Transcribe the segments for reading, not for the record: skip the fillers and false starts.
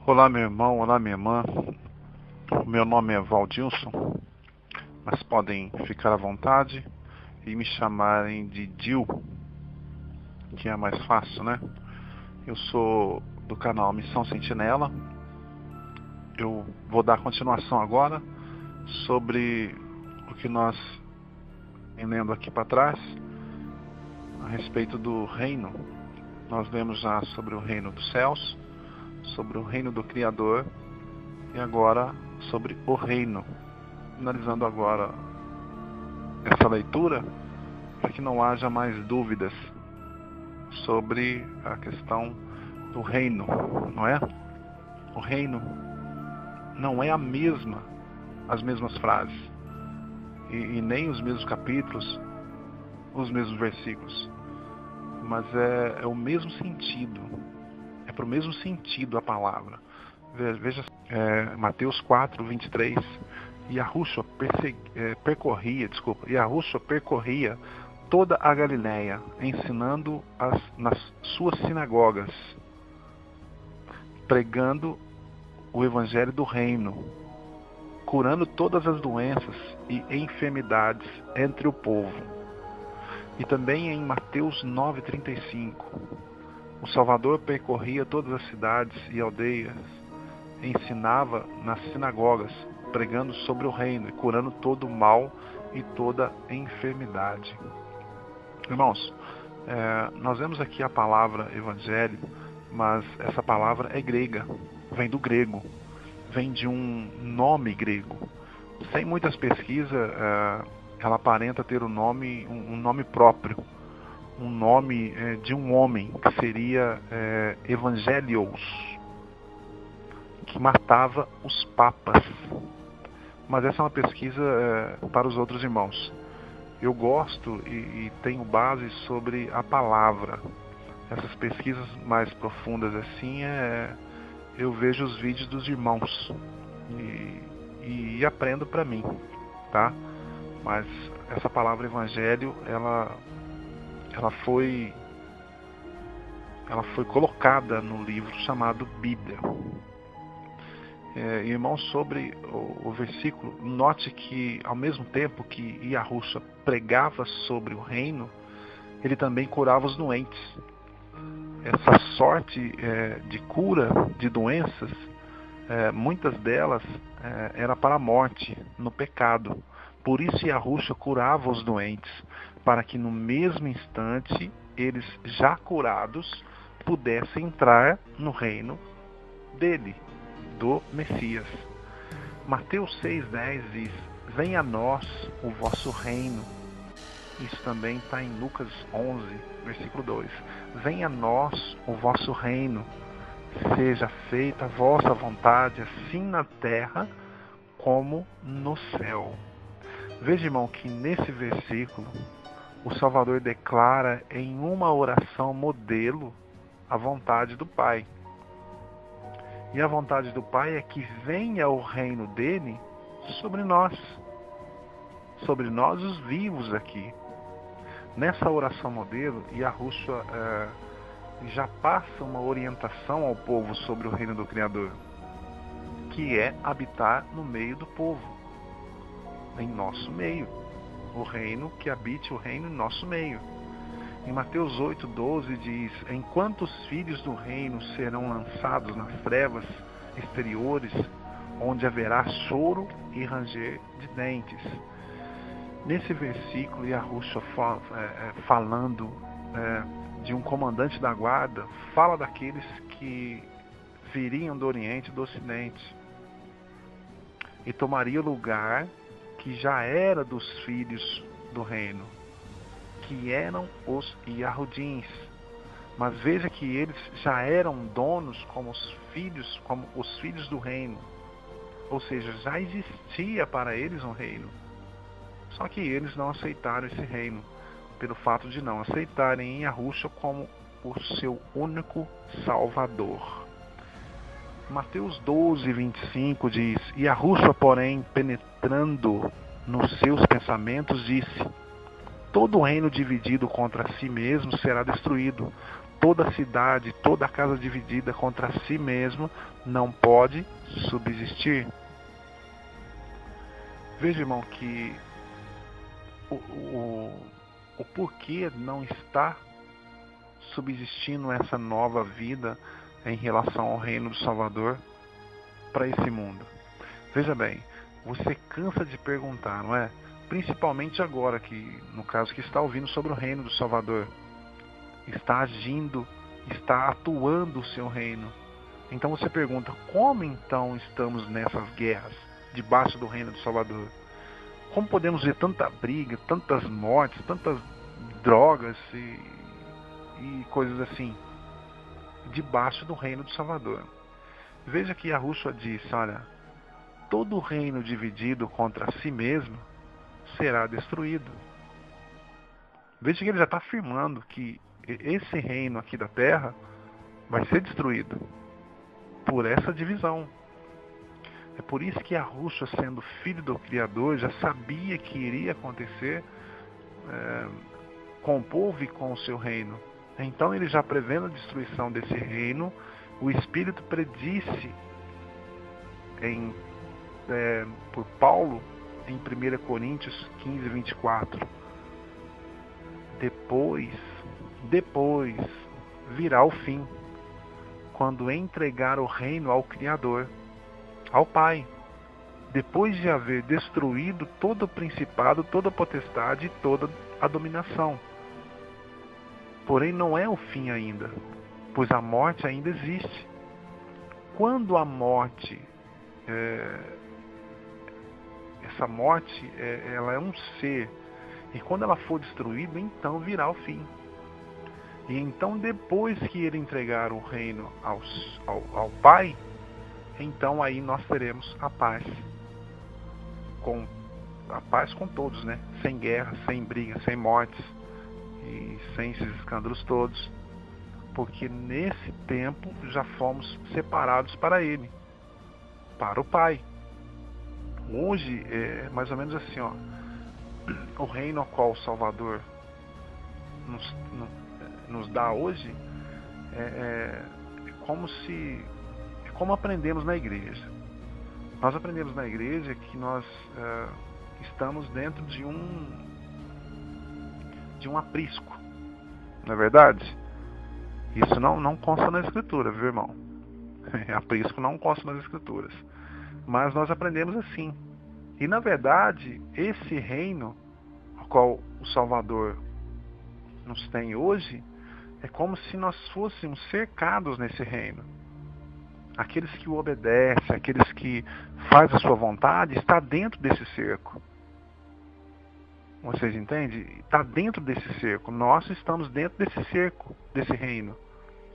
Olá, meu irmão, olá, minha irmã. O meu nome é Valdilson, mas podem ficar à vontade e me chamarem de Dil, que é mais fácil, né? Eu sou do canal Missão Sentinela. Eu vou dar continuação agora sobre o que nós vem lendo aqui para trás a respeito do reino. Nós lemos já sobre o reino dos céus, sobre o reino do Criador e agora sobre o reino. Finalizando agora essa leitura para que não haja mais dúvidas sobre a questão do reino, não é? O reino não é as mesmas frases e nem os mesmos capítulos, os mesmos versículos, mas é o mesmo sentido, é para o mesmo sentido a palavra. Veja, Mateus 4, 23, Yahushua percorria toda a Galileia, ensinando nas suas sinagogas, pregando o evangelho do reino, curando todas as doenças e enfermidades entre o povo. E também em Mateus 9:35, o Salvador percorria todas as cidades e aldeias, ensinava nas sinagogas, pregando sobre o reino e curando todo o mal e toda enfermidade. Irmãos, nós vemos aqui a palavra evangelho, mas essa palavra é grega, vem do grego, vem de um nome grego. Sem muitas pesquisas, ela aparenta ter um nome próprio, um nome de um homem, que seria Evangelios, que matava os papas. Mas essa é uma pesquisa para os outros irmãos. Eu gosto e tenho base sobre a palavra. Essas pesquisas mais profundas assim, eu vejo os vídeos dos irmãos e aprendo para mim, tá? Mas essa palavra evangelho, ela foi colocada no livro chamado Bíblia. Irmãos, sobre o versículo, note que ao mesmo tempo que Yahushua pregava sobre o reino, ele também curava os doentes. Essa sorte de cura de doenças, muitas delas era para a morte, no pecado. Por isso Yahushua curava os doentes, para que no mesmo instante eles, já curados, pudessem entrar no reino dele, do Messias. Mateus 6,10 diz: venha a nós o vosso reino. Isso também está em Lucas 11, versículo 2. Venha a nós o vosso reino, seja feita a vossa vontade, assim na terra como no céu. Veja, irmão, que nesse versículo o Salvador declara em uma oração modelo a vontade do Pai. E a vontade do Pai é que venha o reino dele sobre nós os vivos aqui. Nessa oração modelo, Yahushua já passa uma orientação ao povo sobre o reino do Criador, que é habitar no meio do povo, em nosso meio. O reino, que habite o reino em nosso meio. Em Mateus 8,12 diz: enquanto os filhos do reino serão lançados nas trevas exteriores, onde haverá choro e ranger de dentes. Nesse versículo, Yahushua falando de um comandante da guarda, fala daqueles que viriam do Oriente e do Ocidente e tomaria o lugar que já era dos filhos do reino, que eram os Yahudins. Mas veja que eles já eram donos como os filhos do reino. Ou seja, já existia para eles um reino. Só que eles não aceitaram esse reino, pelo fato de não aceitarem Yahushua como o seu único Salvador. Mateus 12:25 diz: Yahushua, porém, penetrando nos seus pensamentos, disse: todo reino dividido contra si mesmo será destruído. toda a cidade, toda a casa dividida contra si mesmo não pode subsistir. Veja, irmão, que o porquê não está subsistindo essa nova vida em relação ao reino do Salvador para esse mundo. Veja bem, você cansa de perguntar, não é? Principalmente agora que, no caso, que está ouvindo sobre o reino do Salvador, está agindo, está atuando o seu reino. Então você pergunta, como então estamos nessas guerras, debaixo do reino do Salvador? Como podemos ver tanta briga, tantas mortes, tantas drogas e coisas assim, debaixo do reino do Salvador? Veja que Yahushua disse, olha, todo reino dividido contra si mesmo será destruído. Veja que ele já está afirmando que esse reino aqui da terra vai ser destruído por essa divisão. É por isso que Yahushua, sendo filho do Criador, já sabia que iria acontecer com o povo e com o seu reino. Então ele, já prevendo a destruição desse reino, o Espírito predisse por Paulo em 1 Coríntios 15, 24. Depois virá o fim, quando entregar o reino ao Criador, ao Pai, depois de haver destruído todo o principado, toda a potestade e toda a dominação. Porém, não é o fim ainda, pois a morte ainda existe. Quando a morte, essa morte, ela é um ser, e quando ela for destruída, então virá o fim. E então, depois que ele entregar o reino ao Pai, então aí nós teremos a paz com todos, né? Sem guerra, sem briga, sem mortes e sem esses escândalos todos, porque nesse tempo já fomos separados para Ele, para o Pai. Hoje é mais ou menos assim, ó, o reino ao qual o Salvador nos dá hoje como aprendemos na igreja. Nós aprendemos na igreja que nós estamos dentro de um aprisco, não é verdade? Isso não consta na Escritura, viu, irmão? Aprisco não consta nas Escrituras, mas nós aprendemos assim. E na verdade, esse reino ao qual o Salvador nos tem hoje é como se nós fôssemos cercados nesse reino. Aqueles que o obedecem, aqueles que fazem a sua vontade, está dentro desse cerco. Vocês entendem? Está dentro desse cerco. Nós estamos dentro desse cerco, desse reino,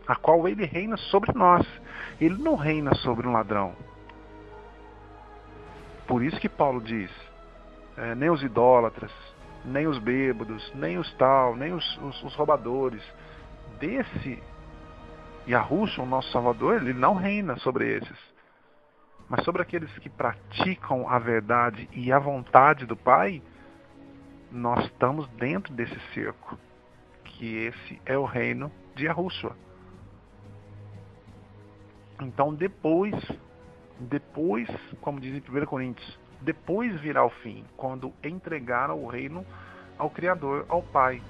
a qual ele reina sobre nós. Ele não reina sobre um ladrão. Por isso que Paulo diz, nem os idólatras, nem os bêbados, nem os roubadores, desse Yahushua, o nosso Salvador, ele não reina sobre esses, mas sobre aqueles que praticam a verdade e a vontade do Pai. Nós estamos dentro desse cerco, que esse é o reino de Yahushua. Então depois, como diz em 1 Coríntios, depois virá o fim, quando entregaram o reino ao Criador, ao Pai,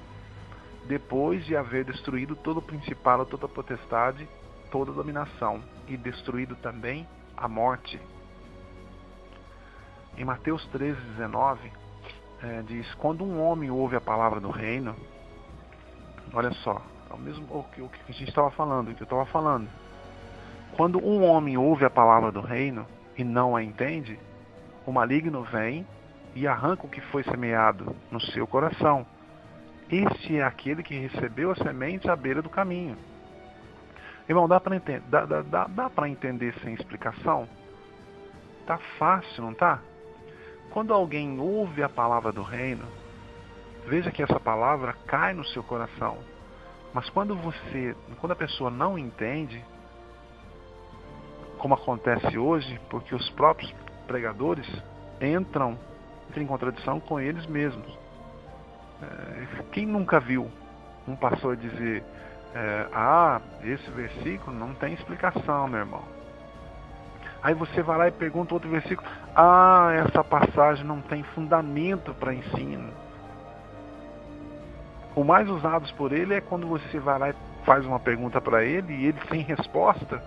depois de haver destruído todo o principado, toda a potestade, toda a dominação, e destruído também a morte. Em Mateus 13:19, diz, quando um homem ouve a palavra do reino, olha só, é o mesmo o que a gente estava falando, o que eu estava falando. Quando um homem ouve a palavra do reino e não a entende, o maligno vem e arranca o que foi semeado no seu coração. Este é aquele que recebeu a semente à beira do caminho. Irmão, dá para entender sem explicação? Tá fácil, não tá? Quando alguém ouve a palavra do reino, veja que essa palavra cai no seu coração. Mas quando a pessoa não entende, como acontece hoje, porque os próprios pregadores entram em contradição com eles mesmos. Quem nunca viu um pastor dizer, Esse versículo não tem explicação, meu irmão. Aí você vai lá e pergunta outro versículo. Essa passagem não tem fundamento para ensino. O mais usado por ele é quando você vai lá e faz uma pergunta para ele e ele sem resposta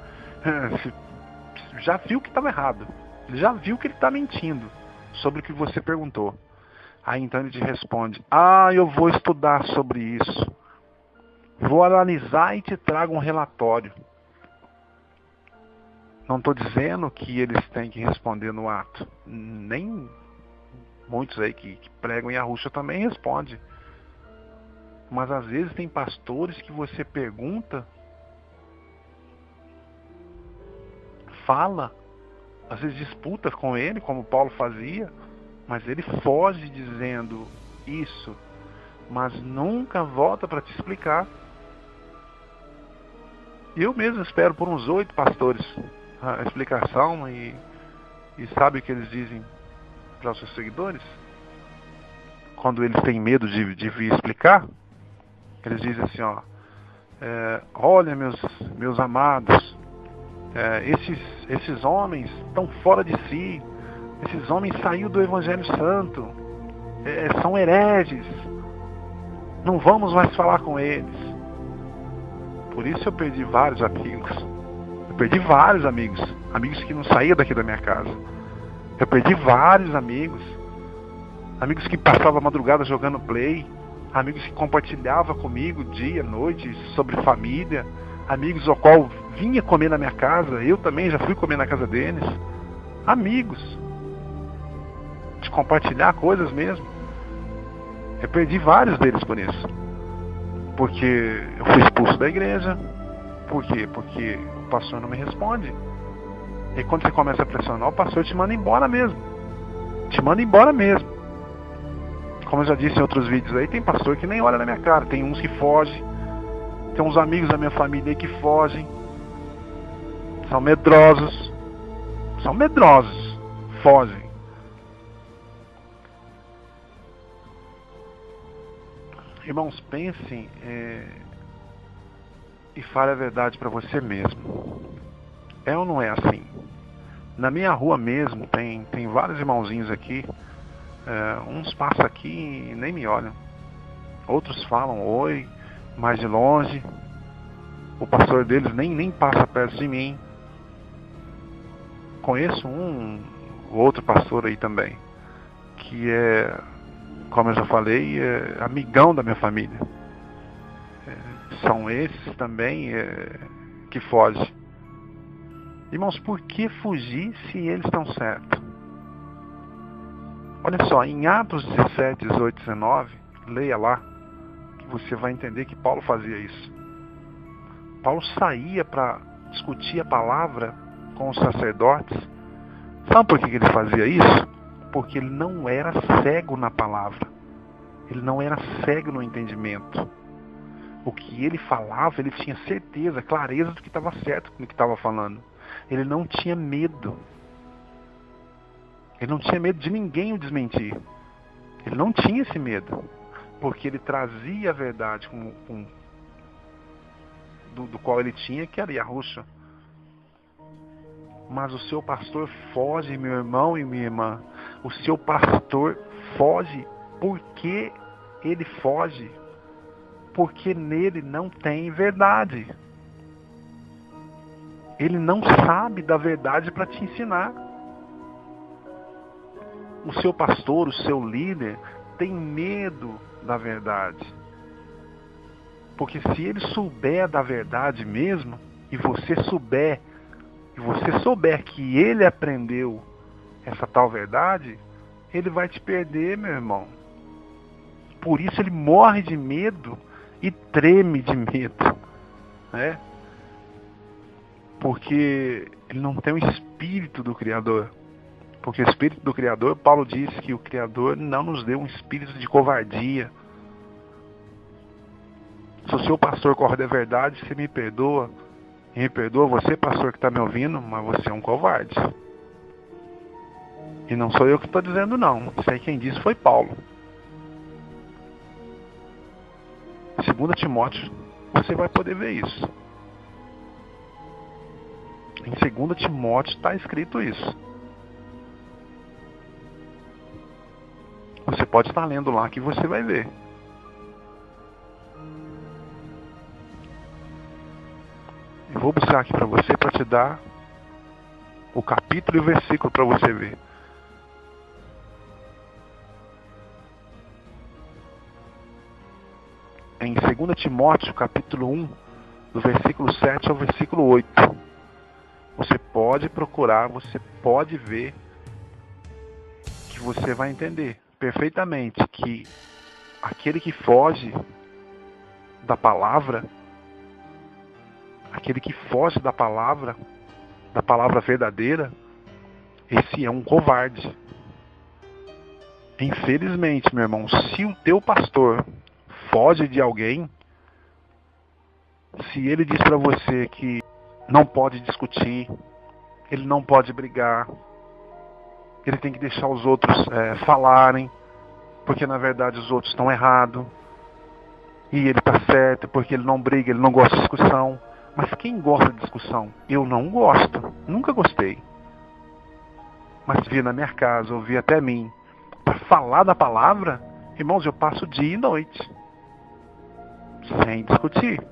já viu que estava errado. Ele já viu que ele está mentindo sobre o que você perguntou. Aí então ele te responde: eu vou estudar sobre isso. Vou analisar e te trago um relatório. Não estou dizendo que eles têm que responder no ato. Nem muitos aí que pregam em Arusha também respondem. Mas às vezes tem pastores que você pergunta, fala, às vezes disputa com ele, como Paulo fazia, mas ele foge dizendo isso, mas nunca volta para te explicar. E eu mesmo espero por uns 8 pastores a explicação e sabe o que eles dizem para os seus seguidores? Quando eles têm medo de vir explicar, eles dizem assim, olha meus amados, esses homens estão fora de si, esses homens saíram do Evangelho Santo, são hereges, não vamos mais falar com eles. Por isso eu perdi vários amigos. Eu perdi vários amigos que não saíam daqui da minha casa. Eu perdi vários amigos que passavam a madrugada jogando play, amigos que compartilhavam comigo dia, noite, sobre família, amigos ao qual vinha comer na minha casa, eu também já fui comer na casa deles, amigos, de compartilhar coisas mesmo. Eu perdi vários deles por isso, porque eu fui expulso da igreja. Por quê? Porque o pastor não me responde. E quando você começa a pressionar, o pastor te manda embora mesmo. Te manda embora mesmo. Como eu já disse em outros vídeos aí, tem pastor que nem olha na minha cara. Tem uns que fogem. Tem uns amigos da minha família aí que fogem. São medrosos. Fogem. Irmãos, pensem e fale a verdade para você mesmo. É ou não é assim? Na minha rua mesmo tem vários irmãozinhos aqui. Uns passam aqui e nem me olham. Outros falam oi, mais de longe. O pastor deles nem passa perto de mim. Conheço um outro pastor aí também, que é, como eu já falei, amigão da minha família. São esses também que fogem. Irmãos, por que fugir se eles estão certos? Olha só, em Atos 17, 18, 19, leia lá, que você vai entender que Paulo fazia isso. Paulo saía para discutir a palavra com os sacerdotes. Sabe por que ele fazia isso? Porque ele não era cego na palavra. Ele não era cego no entendimento. O que ele falava, ele tinha certeza, clareza do que estava certo com o que estava falando. Ele não tinha medo. Ele não tinha medo de ninguém o desmentir. Ele não tinha esse medo. Porque ele trazia a verdade do qual ele tinha, que era Yahusha. Mas o seu pastor foge, meu irmão e minha irmã. O seu pastor foge. Por que ele foge? Porque nele não tem verdade. Ele não sabe da verdade para te ensinar. O seu pastor, o seu líder, tem medo da verdade. Porque se ele souber da verdade mesmo, e você souber que ele aprendeu essa tal verdade, ele vai te perder, meu irmão. Por isso ele morre de medo e treme de medo, né? Porque ele não tem o espírito do Criador. Porque o espírito do Criador, Paulo diz que o Criador não nos deu um espírito de covardia. Se o seu pastor corre da verdade, você me perdoa. E me perdoa você, pastor que está me ouvindo, mas você é um covarde. E não sou eu que estou dizendo não. Isso aí quem disse foi Paulo. 2 Timóteo você vai poder ver isso. Em 2 Timóteo está escrito isso. Você pode estar lendo lá que você vai ver. Eu vou buscar aqui para você, para te dar o capítulo e o versículo para você ver. Em 2 Timóteo, capítulo 1, do versículo 7 ao versículo 8. Você pode procurar, você pode ver, que você vai entender perfeitamente que aquele que foge da palavra, aquele que foge da palavra verdadeira, esse é um covarde. Infelizmente, meu irmão, se o teu pastor foge de alguém, se ele diz para você que não pode discutir, ele não pode brigar, ele tem que deixar os outros falarem, porque na verdade os outros estão errados, e ele está certo, porque ele não briga, ele não gosta de discussão. Mas quem gosta de discussão? Eu não gosto, nunca gostei. Mas vir na minha casa, ouvir até mim, para falar da palavra, irmãos, eu passo dia e noite sem discutir.